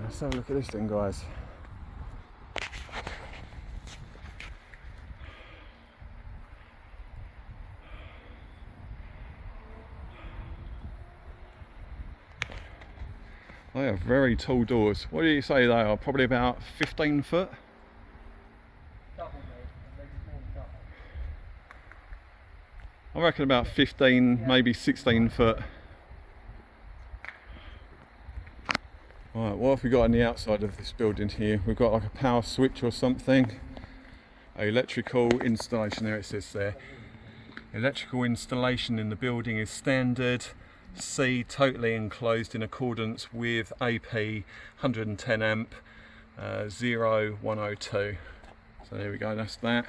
Let's have a look at this then, guys. They are very tall doors. What do you say they are? Probably about 15 foot? I reckon about 15, maybe 16 foot. Right, what have we got on the outside of this building here? We've got like a power switch or something. Electrical installation, there it says there. Electrical installation in the building is standard. C, totally enclosed in accordance with AP 110 amp 0102. So there we go, that's that.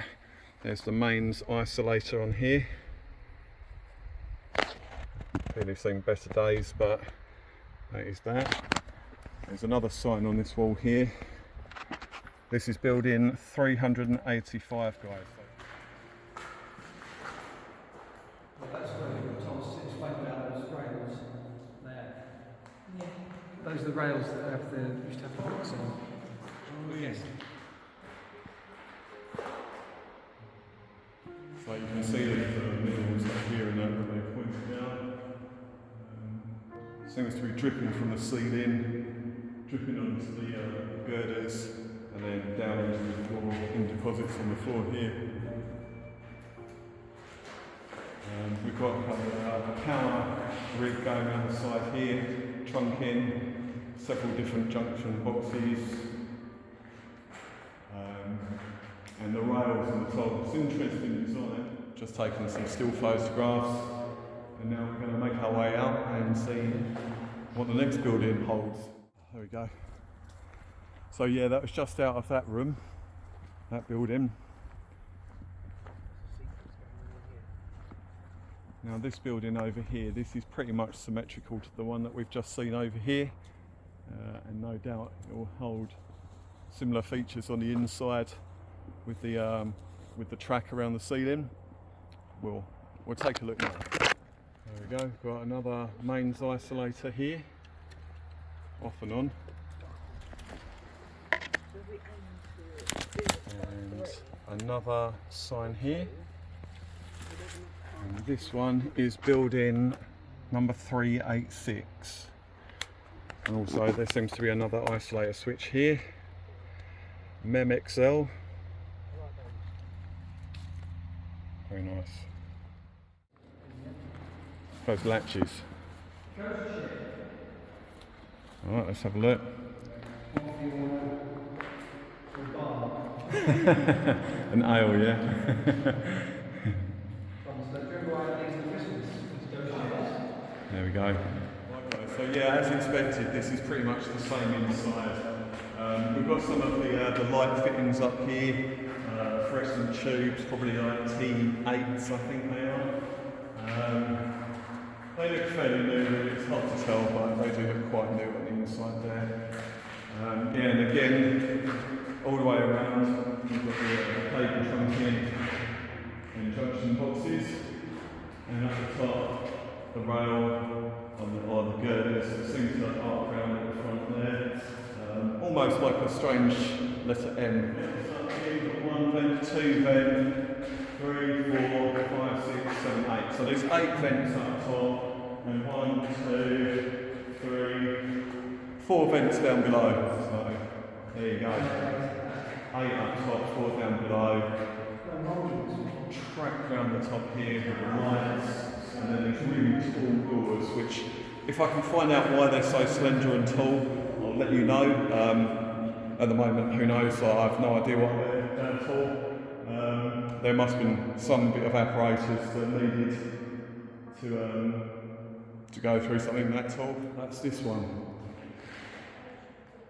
There's the mains isolator on here. Really seen better days, but that is that. There's another sign on this wall here. This is building 385, guys. Well, that's where Thomas explained about those rails there. Yeah. Those are the rails that have the used to have the books on. Oh yes. So you can see there's minerals up here and that where they pointed out. Seems to be dripping from the ceiling, dripping onto the girders, and then down into the floor, in deposits on the floor here. We've got a power rig going around the side here, trunking, several different junction boxes, and the rails on the top. It's interesting design. Just taking some still photographs, and now we're going to make our way out and see what the next building holds. There we go. So yeah, that was just out of that room, that building. Now this building over here, this is pretty much symmetrical to the one that we've just seen over here, and no doubt it will hold similar features on the inside with the track around the ceiling. We'll take a look now. There we go, got another mains isolator here, off and on. And another sign here. And this one is building number 386. And also there seems to be another isolator switch here. MEMXL. Very nice. Those latches. Alright, let's have a look. An ale, yeah. There we go. So yeah, as expected, this is pretty much the same inside. We've got some of the light fittings up here, fluorescent tubes, probably like T8s, I think they are. They look fairly new, it's hard to tell, but they do look quite new on the inside there. Yeah, and again, all the way around, we've got the cable trunking and junction boxes, and at the top, the rail or the girders that seems to arc around at the front there. Almost like a strange letter M. So here you've got 1 vent, 2 vent, 3, 4, 5, 6, 7, 8. So there's 8 vents up top, and 1, 2, 3, 4 vents down below. So there you go. 8 up top, 4 down below. Track around the top here with the lights, and then these really tall doors, which, if I can find out why they're so slender and tall, I'll let you know. At the moment, who knows? I have no idea why they're that tall. There must have been some bit of apparatus that needed to go through something that tall. That's this one.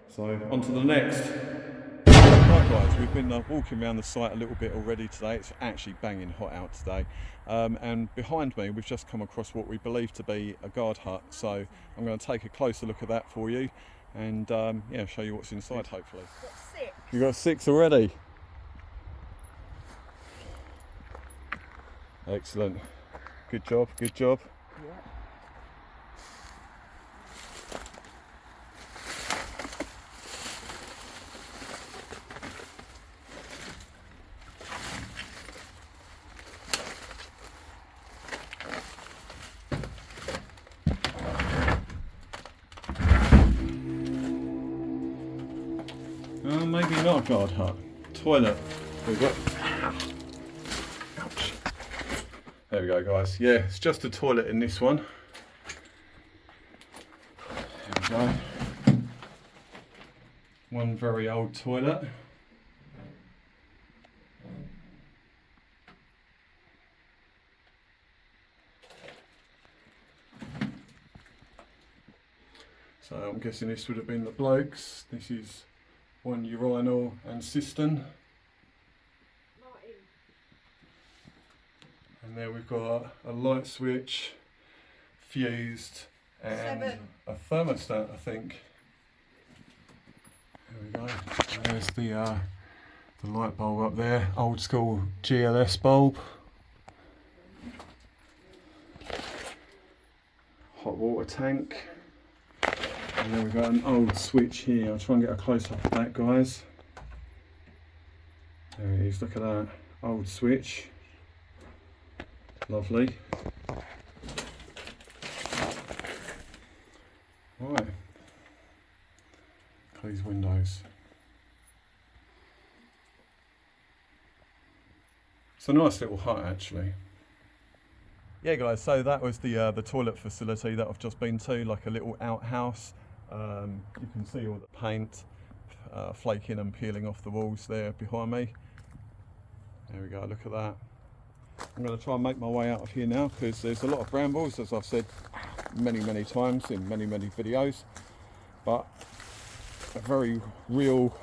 So on to the next. Right guys, we've been walking around the site a little bit already today. It's actually banging hot out today. And behind me we've just come across what we believe to be a guard hut. So I'm going to take a closer look at that for you and yeah, show you what's inside hopefully. Got 6. You got 6 already? Excellent. Good job, good job. Yeah. Maybe not a guard hut. Toilet. We've got. Ouch. There we go, guys. Yeah, it's just a toilet in this one. There we go. One very old toilet. So I'm guessing this would have been the blokes. This is one urinal and cistern. And there we've got a light switch, fused, and 7. a thermostat, I think. There we go. And there's the light bulb up there, old school GLS bulb. Hot water tank. And then we've got an old switch here. I'll try and get a close up of that, guys. There it is, look at that. Old switch. Lovely. Right. Close windows. It's a nice little hut actually. Yeah guys, so that was the toilet facility that I've just been to, like a little outhouse. You can see all the paint flaking and peeling off the walls there behind me. There we go, look at that. I'm going to try and make my way out of here now because there's a lot of brambles, as I've said many times in many videos, but a very real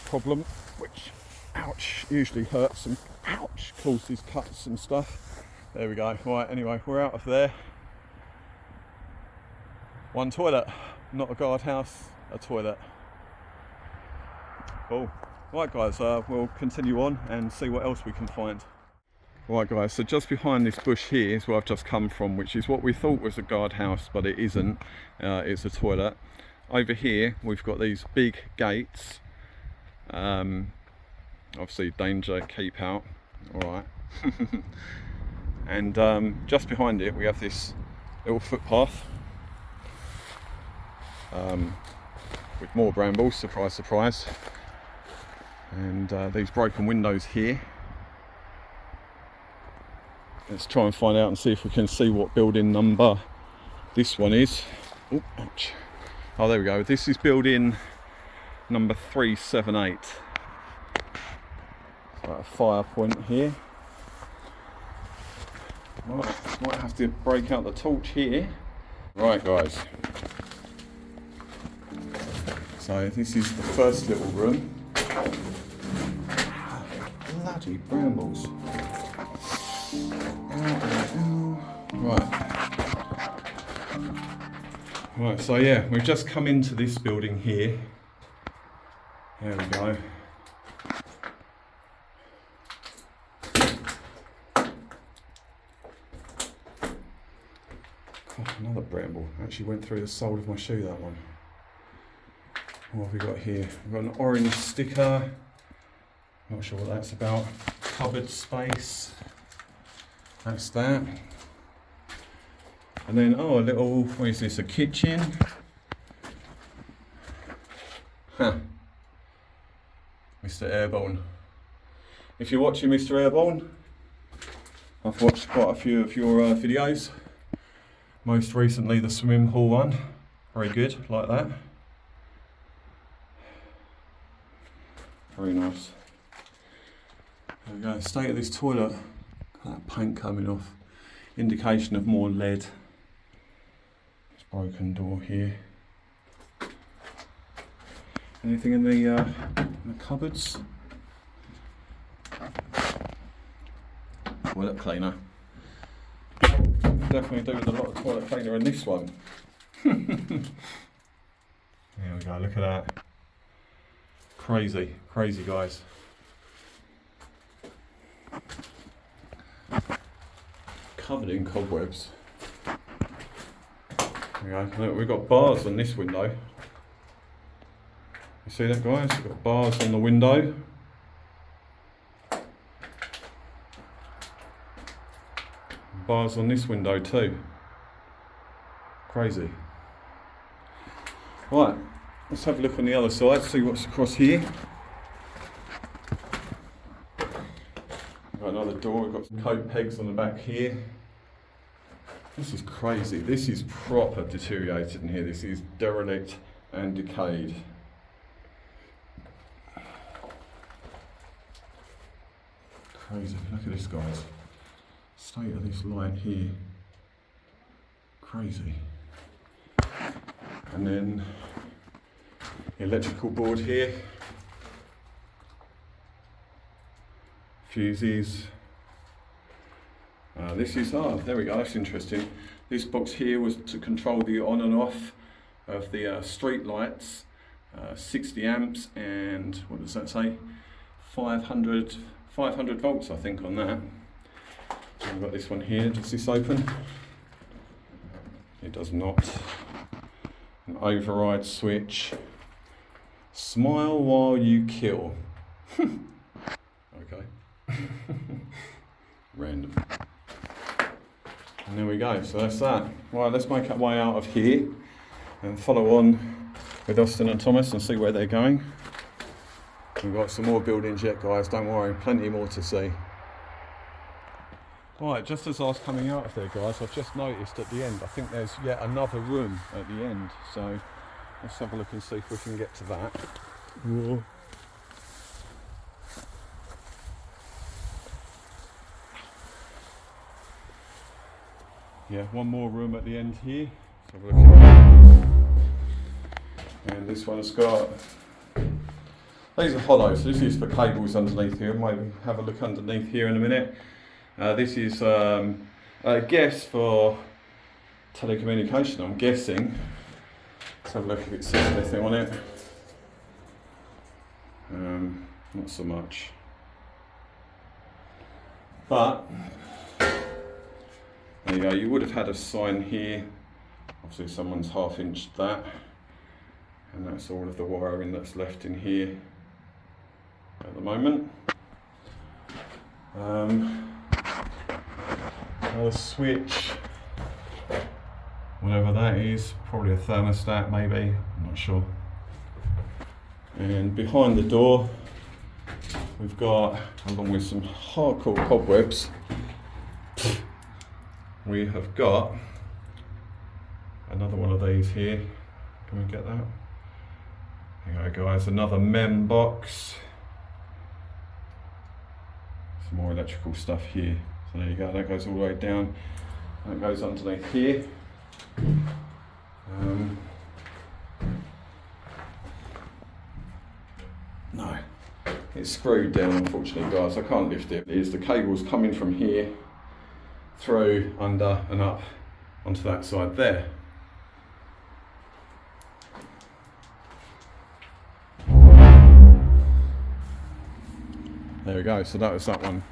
problem which, ouch, usually hurts and ouch, causes cuts and stuff. There we go. Right, anyway, we're out of there. One toilet, not a guardhouse, a toilet. Cool. Right guys, we'll continue on and see what else we can find. Right guys, so just behind this bush here is where I've just come from, which is what we thought was a guardhouse, but it isn't. It's a toilet. Over here we've got these big gates. Obviously danger, keep out, alright. And just behind it we have this little footpath. With more brambles, surprise surprise, and these broken windows here. Let's try and find out and see if we can see what building number this one is. Oh, ouch. Oh, there we go. This is building number 378. So a fire point here. Right, might have to break out the torch here. Right guys. So this is the first little room. Bloody brambles. Right, so yeah, we've just come into this building here. There we go. Oh, another bramble. Actually went through the sole of my shoe, that one. What have we got here? We've got an orange sticker. Not sure what that's about. Cupboard space. That's that. And then, oh, a little, what is this, a kitchen? Huh. Mr. Airborne. If you're watching Mr. Airborne, I've watched quite a few of your videos. Most recently the swimming pool one. Very good, like that. Very nice. There we go, state of this toilet. That paint coming off. indication of more lead. This broken door here. Anything in the cupboards? Toilet cleaner. Definitely do with a lot of toilet cleaner in this one. There we go, look at that. Crazy, crazy guys. Covered in cobwebs. There we go, look, we've got bars on this window. You see that, guys? We've got bars on the window. Bars on this window too. Crazy. Right, let's have a look on the other side, see what's across here. We've got another door, we've got some coat pegs on the back here. This is crazy, this is proper deteriorated in here. This is derelict and decayed. Crazy, look at this, guys. State of this light here. Crazy. And then electrical board here. Fuses. This is, there we go, that's interesting. This box here was to control the on and off of the street lights. 60 amps and, what does that say? 500 volts I think on that. I've got this one here, does this open? It does not. An override switch. Smile while you kill. Okay. Random. And there we go, so that's that. Right, let's make our way out of here and follow on with Austin and Thomas and see where they're going. We've got some more buildings yet, guys, don't worry, plenty more to see. Right, just as I was coming out of there, guys, I've just noticed at the end, I think there's yet another room at the end, so let's have a look and see if we can get to that. Whoa. Yeah, one more room at the end here. Let's have a look at that. And this one's got, these are hollow, so this is for cables underneath here. Maybe have a look underneath here in a minute. This is a guess for telecommunication, I'm guessing. Let's have a look if it says anything on it. Not so much. But, there you go, you would have had a sign here. Obviously someone's half-inched that. And that's all of the wiring that's left in here at the moment. Another switch, whatever that is, probably a thermostat maybe, I'm not sure. And behind the door we've got, along with some hardcore cobwebs, we have got another one of these here. Can we get that? There you go, guys, another mem box. Some more electrical stuff here. So there you go, that goes all the way down. That goes underneath here. No, it's screwed down, unfortunately, guys. I can't lift it. The cable's coming from here through, under and up onto that side there. There we go, so that was that one.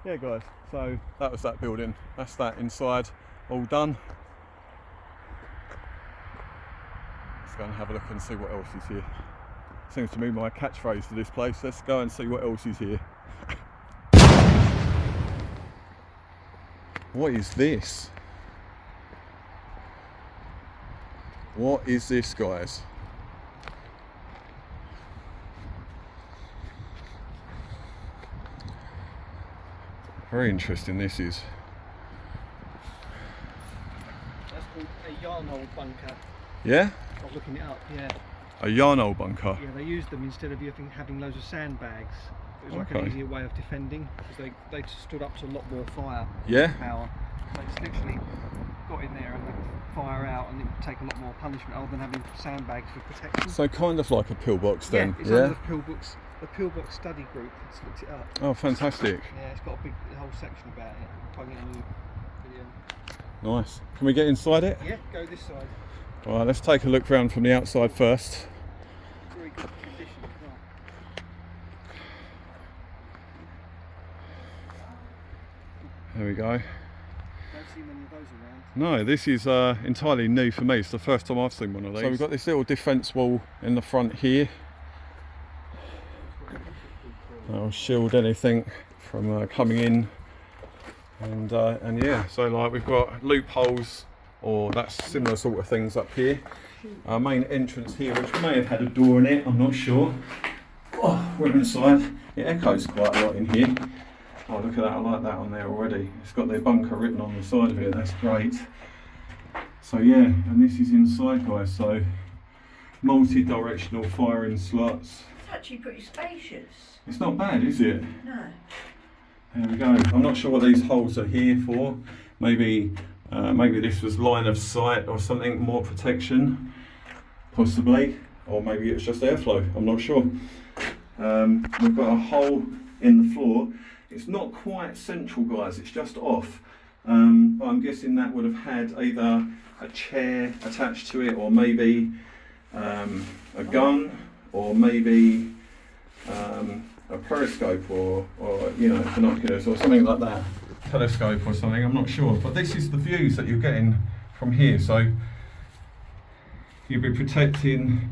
Yeah guys, so that was that building. That's that inside, all done. Let's go and have a look and see what else is here. Seems to be my catchphrase for this place. Let's go and see what else is here. What is this? What is this, guys? Very interesting this is. called a yarn hole bunker. Yeah? I was looking it up, yeah. A yarn hole bunker? Yeah, they used them instead of having loads of sandbags. It was like an easier way of defending, because they stood up to a lot more fire power. They just literally got in there and they'd fire out, and it would take a lot more punishment other than having sandbags for protection. So kind of like a pillbox then? Yeah, it's under the pillbox study group that's looked it up. Oh, fantastic. Yeah, it's got a whole section about it. I'll get a new video. Nice. Can we get inside it? Yeah, go this side. Alright, let's take a look round from the outside first. Very good condition as well. There we go. Don't see many of those around. No, this is entirely new for me. It's the first time I've seen one of these. So we've got this little defence wall in the front here. That'll shield anything from coming in. And yeah, so like we've got loopholes or that's similar sort of things up here. Our main entrance here, which may have had a door in it, I'm not sure. Oh, we're inside. It echoes quite a lot in here. Oh, look at that, I like that on there already. It's got their bunker written on the side of it, that's great. So yeah, and this is inside, guys, so multi-directional firing slots. It's actually pretty spacious. It's not bad, is it? No. There we go. I'm not sure what these holes are here for. Maybe this was line of sight or something, more protection, possibly. Or maybe it's just airflow, I'm not sure. We've got a hole in the floor. It's not quite central, guys, it's just off. But I'm guessing that would have had either a chair attached to it, or maybe a gun, or maybe a periscope, or you know, binoculars or something like that. Telescope or something, I'm not sure. But this is the views that you're getting from here. So you'll be protecting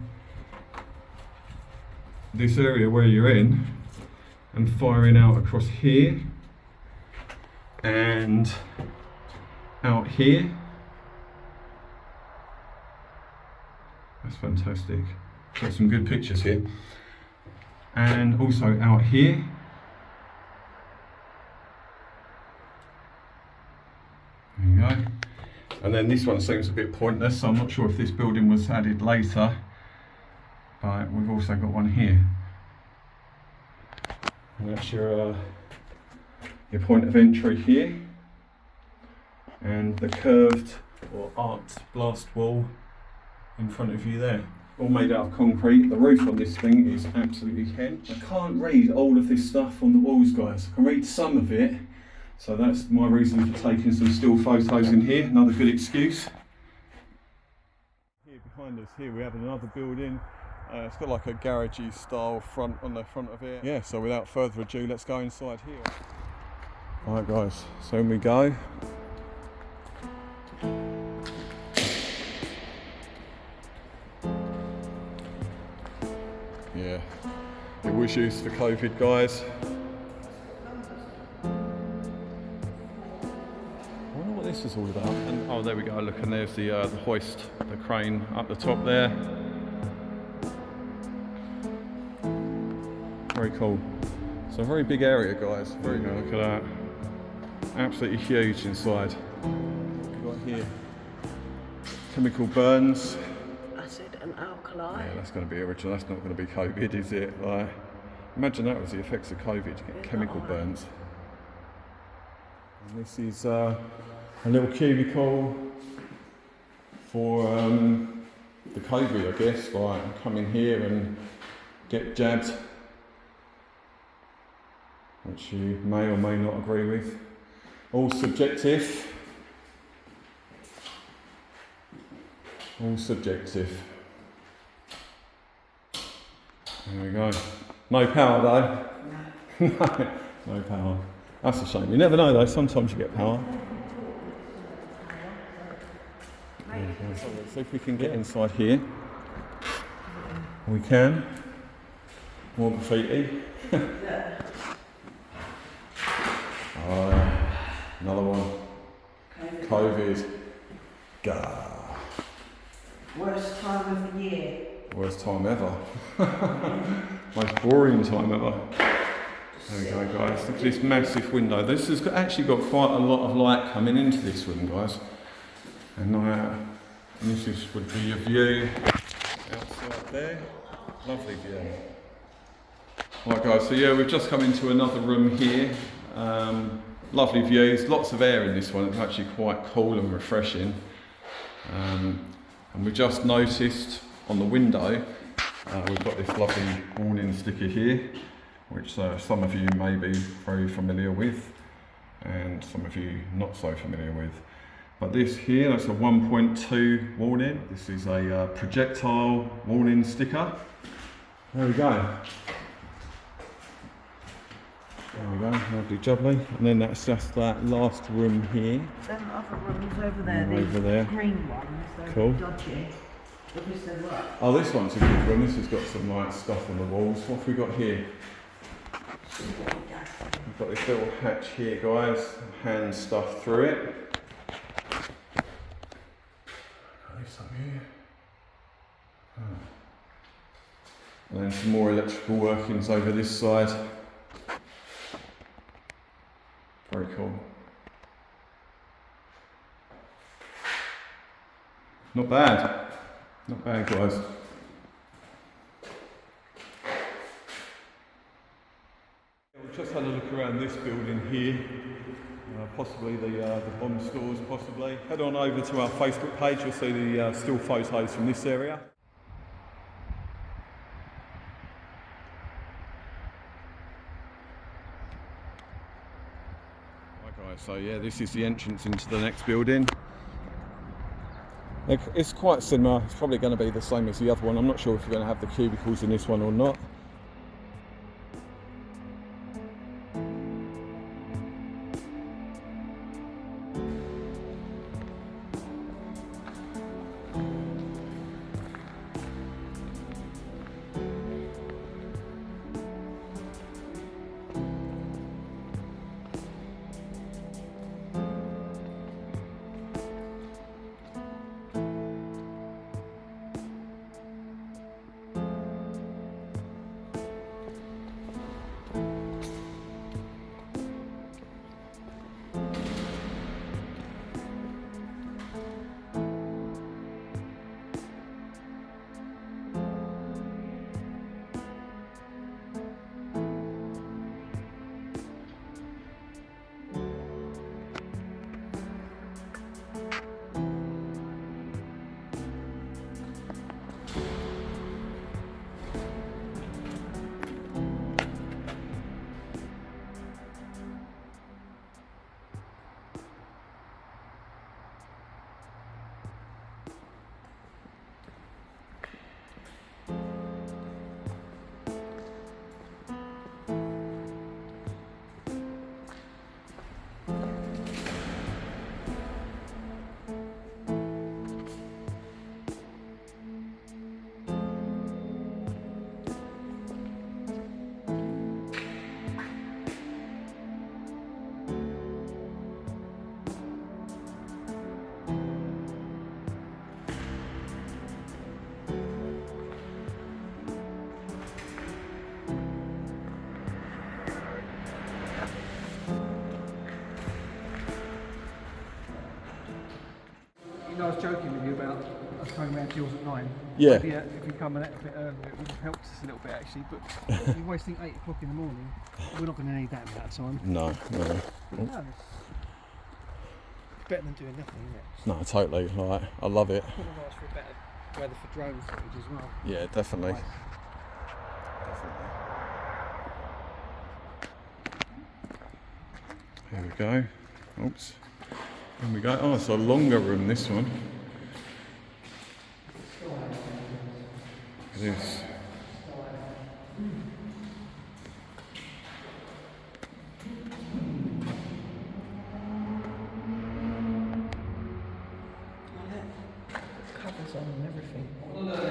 this area where you're in and firing out across here and out here. That's fantastic. Got some good pictures here. And also out here. There you go. And then this one seems a bit pointless, so I'm not sure if this building was added later. But we've also got one here. And that's your point of entry here. And the curved or arced blast wall in front of you there. All made out of concrete. The roof on this thing is absolutely hench. I can't read all of this stuff on the walls, guys. I can read some of it. So that's my reason for taking some still photos in here. Another good excuse. Here behind us here we have another building. It's got like a garagey style front on the front of it. Yeah, so without further ado, let's go inside here. Alright guys, so in we go. Yeah, it was used for COVID, guys. I wonder what this is all about. And, oh, there we go. Look, and there's the hoist, the crane up the top there. Very cool. It's a very big area, guys. Very good. Look at that. Absolutely huge inside. We've got here chemical burns. Acid and alkali. Yeah, that's going to be original. That's not going to be COVID, is it? Like, imagine that was the effects of COVID. You get chemical burns. And this is a little cubicle for the COVID, I guess. Like, come in here and get jabbed, which you may or may not agree with. All subjective. All subjective. There we go. No power though. No power. That's a shame. You never know though, sometimes you get power. There we go. So let's see if we can get inside here. We can. More graffiti. Oh, another one. COVID. Gah. Worst time of the year. Worst time ever. Most boring time ever. There we go, guys. Look at this massive window. This has actually got quite a lot of light coming into this room, guys. And this would be your view outside there. Lovely view. Right guys, so yeah, we've just come into another room here. Lovely views, lots of air in this one. It's actually quite cool and refreshing. And we just noticed on the window, we've got this lovely warning sticker here, which some of you may be very familiar with, and some of you not so familiar with. But this here, that's a 1.2 warning. This is a projectile warning sticker. There we go. There we go, lovely jubbly. And then that's just that last room here. Them other rooms over there, Over these there. green ones, they're Cool. dodgy. Because they're what? Oh, this one's a good room. This has got some nice stuff on the walls. What have we got here? We've got this little hatch here, guys. Hand stuff through it. Got this up here. And then some more electrical workings over this side. Very cool. Not bad. Not bad, guys. We've just had a look around this building here. Possibly the bomb stores, possibly. Head on over to our Facebook page, you'll see the still photos from this area. So yeah, this is the entrance into the next building. It's quite similar, it's probably going to be the same as the other one. I'm not sure if you're going to have the cubicles in this one or not. I was joking with you about us coming around to yours at 9. Yeah. Maybe, if we come a bit earlier, it would have helped us a little bit actually. But you're wasting 8 o'clock in the morning. We're not going to need that amount of time. No. No, it's better than doing nothing, isn't it? No, totally. Like, I love it. It's probably nice for a better weather for drone footage as well. Yeah, definitely. Nice. Here we go. Oops. Here we go. Oh, it's a longer room, this one. It is. Covers on and everything.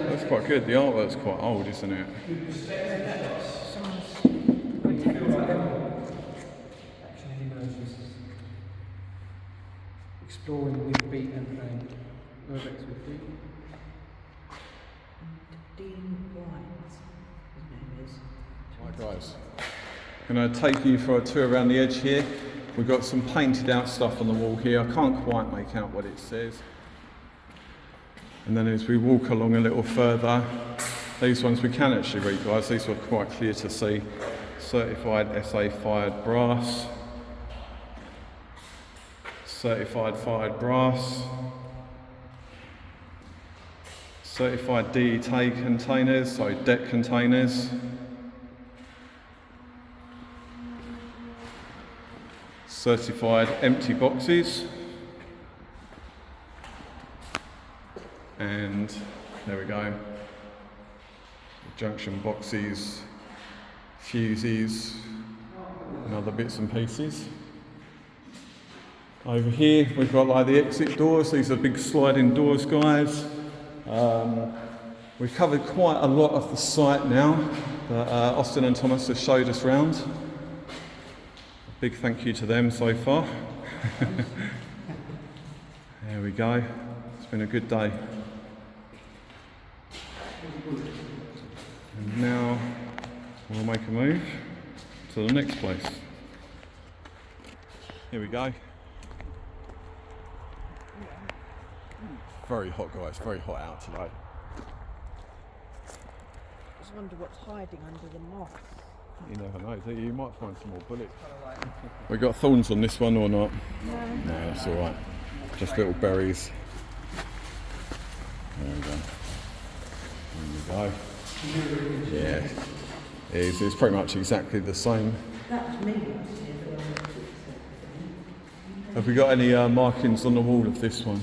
That's quite good. The artwork's quite old, isn't it? Exploring with beat and playing Urbex with beat. Dean White, his name is. Right guys, I'm going to take you for a tour around the edge here. We've got some painted out stuff on the wall here. I can't quite make out what it says. And then as we walk along a little further, these ones we can actually read, guys. These were quite clear to see. Certified SA fired brass. Certified fired brass. Certified decay containers, so deck containers. Certified empty boxes. And there we go. Junction boxes, fuses, and other bits and pieces. Over here we've got like the exit doors. These are big sliding doors, guys. We've covered quite a lot of the site now that Austin and Thomas have showed us round. A big thank you to them so far. There we go. It's been a good day. And now we'll make a move to the next place. Here we go. Very hot, guys, very hot out today. I just wonder what's hiding under the moss. You never know, do you? You might find some more bullets. We got thorns on this one or not? No. No, that's alright. Just little berries. There we go. There we go. Yeah. It's pretty much exactly the same. That was me last year, but I was Have we got any markings on the wall of this one?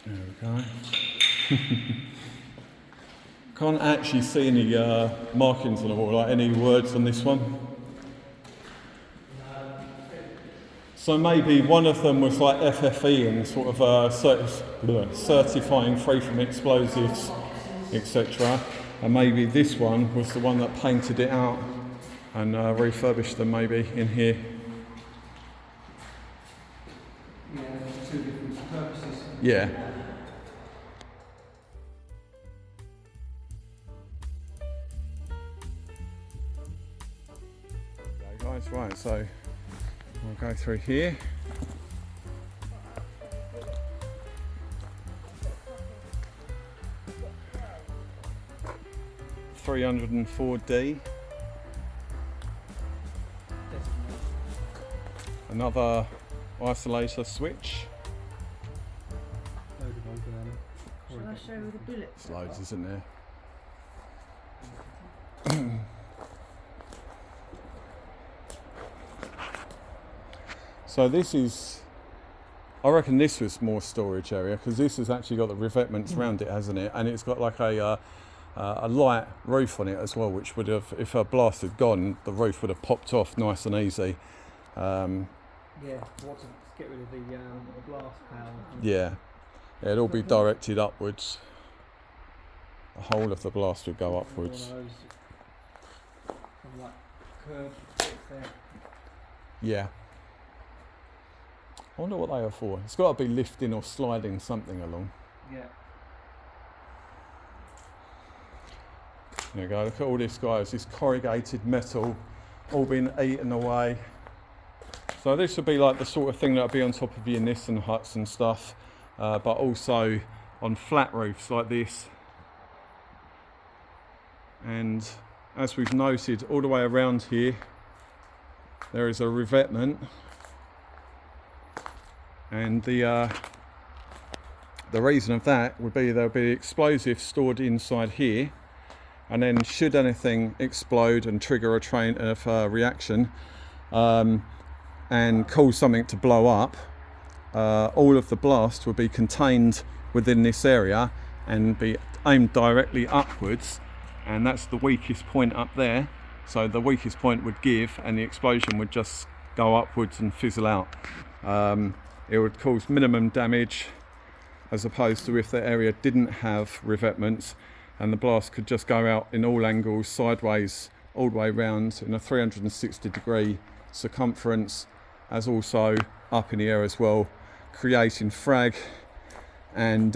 There we go. Can't actually see any markings on the wall, like any words on this one. So maybe one of them was like FFE and sort of certifying free from explosives, etc. And maybe this one was the one that painted it out and refurbished them maybe in here. Yeah, two different purposes. Yeah. Okay, guys, right, so we'll go through here. $304D. Another isolator switch. Load of old Shall I show you the bullets? There's loads, isn't there? So this is, I reckon this was more storage area because this has actually got the revetments around it, hasn't it? And it's got like a light roof on it as well, which would have, if a blast had gone, the roof would have popped off nice and easy. Yeah, what to get rid of the blast power. Yeah, it'd all be directed upwards. The whole of the blast would go upwards. One of those kind of like curved bits there. Yeah. I wonder what they are for. It's got to be lifting or sliding something along. Yeah. There you go, look at all this, guys. This corrugated metal, all been eaten away. So this would be like the sort of thing that would be on top of your Nissan huts and stuff, but also on flat roofs like this. And as we've noted, all the way around here, there is a revetment. And the reason of that would be there'll be explosives stored inside here, and then should anything explode and trigger a train of reaction and cause something to blow up, all of the blast will be contained within this area and be aimed directly upwards, and that's the weakest point up there. So the weakest point would give, and the explosion would just go upwards and fizzle out. It would cause minimum damage, as opposed to if the area didn't have revetments and the blast could just go out in all angles, sideways, all the way round in a 360 degree circumference, as also up in the air as well, creating frag and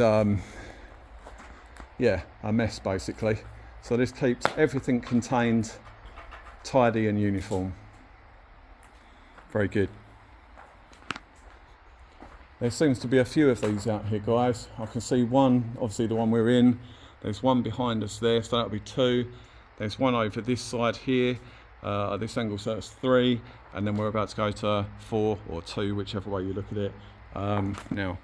yeah, a mess basically. So this keeps everything contained, tidy and uniform. Very good. There seems to be a few of these out here, guys. I can see one, obviously the one we're in. There's one behind us there, so that'll be 2. There's one over this side here, at this angle, so that's 3. And then we're about to go to 4 or 2, whichever way you look at it. Now.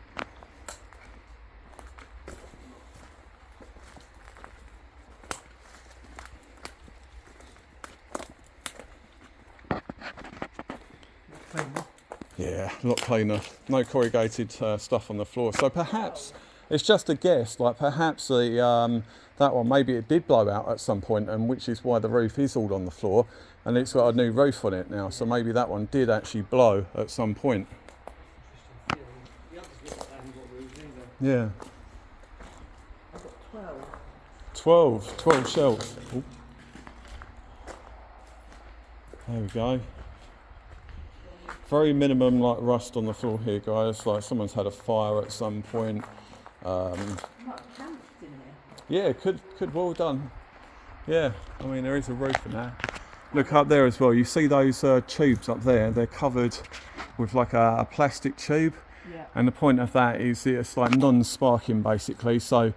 Yeah, a lot cleaner. No corrugated stuff on the floor. So perhaps it's just a guess. Like perhaps the that one, maybe it did blow out at some point, and which is why the roof is all on the floor, and it's got a new roof on it now. So maybe that one did actually blow at some point. Yeah. I've got 12. 12 shells. Ooh. There we go. Very minimum like rust on the floor here, guys. Like someone's had a fire at some point. Yeah, could well done. Yeah, I mean there is a roof in there. Look up there as well. You see those tubes up there? They're covered with like a plastic tube. Yeah. And the point of that is it's like non-sparking basically. So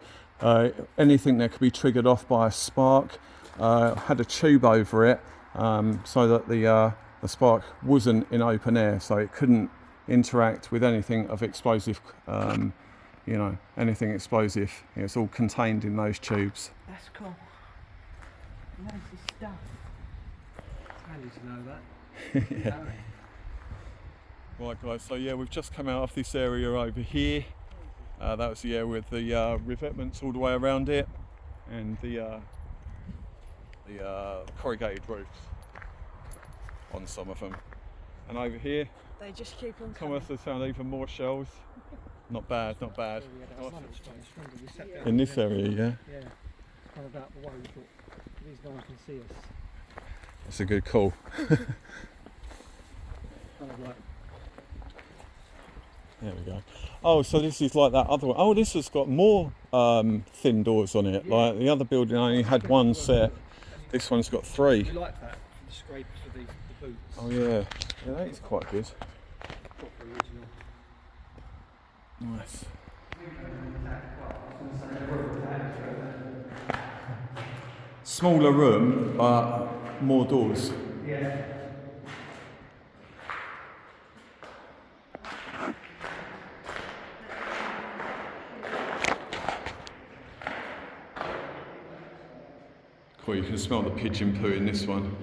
anything that could be triggered off by a spark had a tube over it, so that the spark wasn't in open air, so it couldn't interact with anything of explosive, you know, anything explosive. It's all contained in those tubes. That's cool. Nice stuff. It's handy to know that. Yeah. Right guys, so yeah, we've just come out of this area over here. That was the area with the revetments all the way around it, and the corrugated roofs on some of them. And over here, They just keep on come coming. with the sound even more shells. Not bad, not bad. Yeah, In this area, yeah. Yeah, kind of out the way. We thought, at least no one can see us. That's a good call. Kind of like. There we go. Oh, so this is like that other one. Oh, this has got more thin doors on it. Like the other building only had one set. This one's got 3. We like that, the scrapers for the boots. Oh yeah, yeah, that is quite good. Proper original. Nice. Smaller room, but more doors. Yeah. Cool, you can smell the pigeon poo in this one.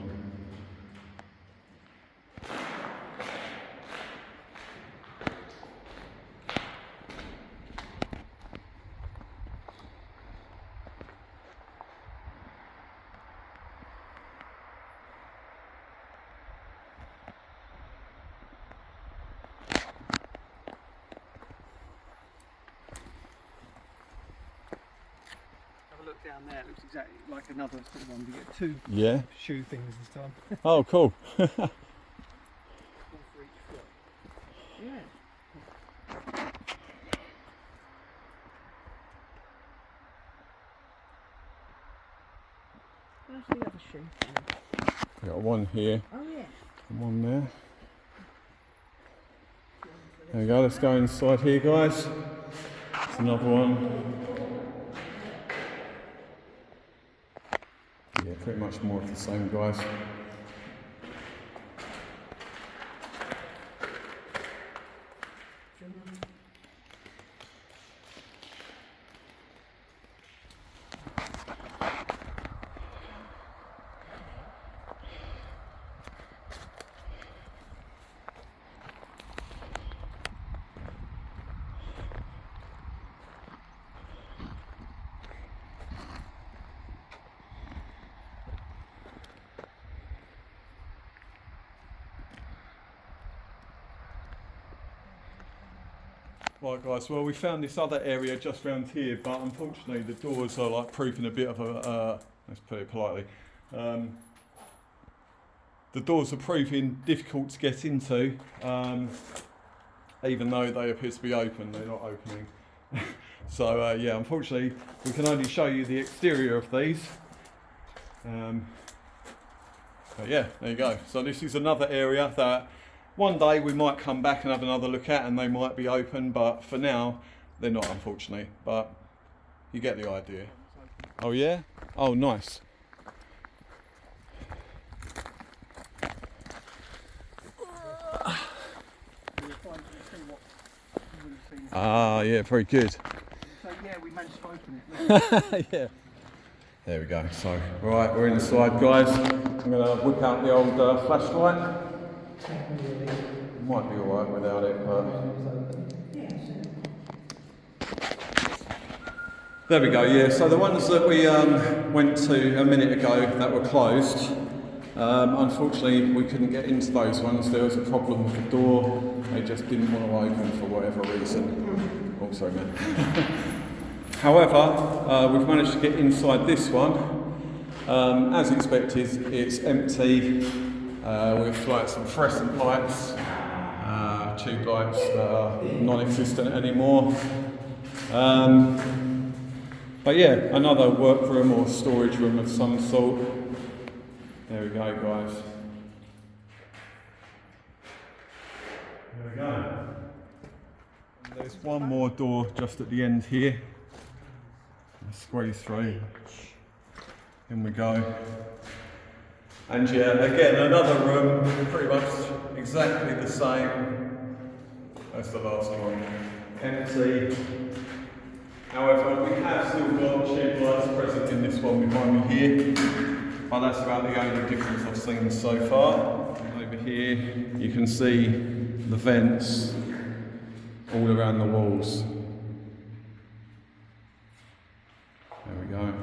Have a look down there. It looks exactly like another sort of one. You get 2 Yeah. shoe things this time. Oh, cool. One for each foot. Yeah. Where's the other shoe? We got one here Oh yeah. and one there. There we go, let's go inside here, guys. There's another one. Yeah, pretty much more of the same, guys. Right guys, well we found this other area just round here, but unfortunately the doors are like proving a bit of a, let's put it politely, the doors are proving difficult to get into. even though they appear to be open, they're not opening. So yeah, unfortunately we can only show you the exterior of these. But yeah, there you go. So this is another area that one day we might come back and have another look at, and they might be open, but for now they're not, unfortunately. But you get the idea. Oh yeah? Oh nice. Ah yeah, very good. So yeah, we managed to open it. Yeah. There we go. So, right, we're inside, guys. I'm going to whip out the old flashlight. Might be alright without it, but... There we go, yeah. So the ones that we went to a minute ago that were closed, unfortunately we couldn't get into those ones. There was a problem with the door. They just didn't want to open for whatever reason. Oh, sorry, man. However, we've managed to get inside this one. As expected, it's empty. We've like some fluorescent lights, tube lights that are non-existent anymore. But yeah, another workroom or storage room of some sort. There we go, guys. There we go. There's one more door just at the end here. Squeeze through. In we go. And yeah, again, another room, pretty much exactly the same as the last one. Empty. However, we have still got tube lights present in this one behind me here. But that's about the only difference I've seen so far. Over here, you can see the vents all around the walls. There we go.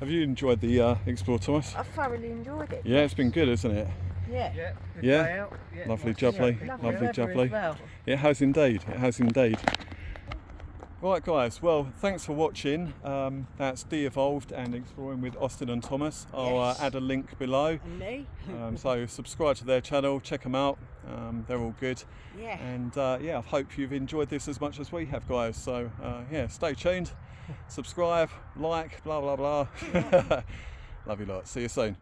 Have you enjoyed the Explore, Thomas? I thoroughly enjoyed it. Yeah, it's been good, isn't it? Yeah. Yeah. Good Yeah. day out. Yeah. Lovely, nice. jubbly, Yeah, lovely, weather jubbly. as well. It has indeed, it has indeed. Right guys, well thanks for watching. That's De-Evolved and Exploring with Austin and Thomas. I'll Yes. add a link below. And me. So subscribe to their channel, check them out. They're all good. Yeah. And yeah, I hope you've enjoyed this as much as we have, guys. So yeah, stay tuned, subscribe, like, blah blah blah. Love you lot. See you soon.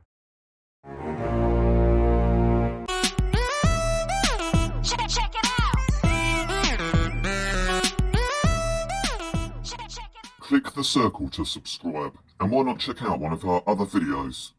Check it out. Click the circle to subscribe, and why not check out one of our other videos?